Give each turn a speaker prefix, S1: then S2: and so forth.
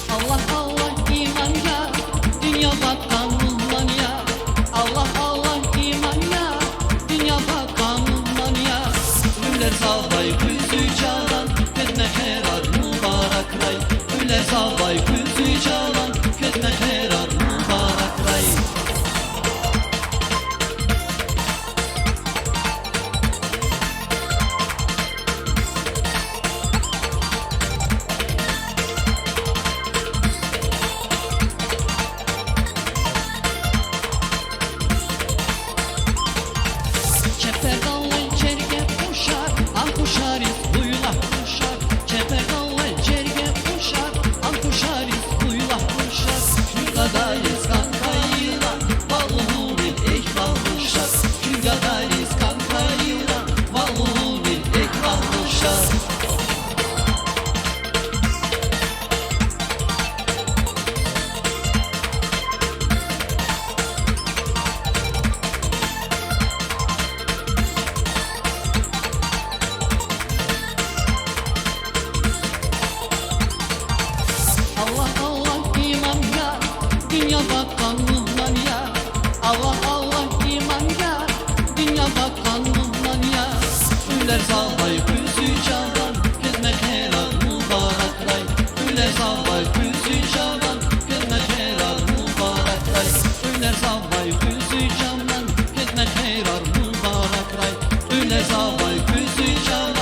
S1: Allah Allah iman ya, dünya bakanından ya. Allah Allah iman ya, dünya bakanından ya. Güller zavay kuzü canan, kötme herar mübarek ray. Güller zavay kuzü canan, kötme herar mübarek ray. Çeperdanlı cerge kuşar, an kuşarız duyula kuşar. Çeperdanlı cerge kuşar, an kuşarız duyula kuşar. Şurgadayız kankayla, vallahi bil ekran kuşar. Şurgadayız kankayla, vallahi bil ekran kuşar. Allah Allah iman ya, dünya bakanlığından ya. Allah Allah iman ya, dünya bakanlığından ya. Güller zavay kuzü canan, hizmet helal mübarek ray. Güller zavay kuzü canan, hizmet helal mübarek ray. Güller zavay kuzü canan, hizmet helal mübarek ray. Güller zavay kuzü canan.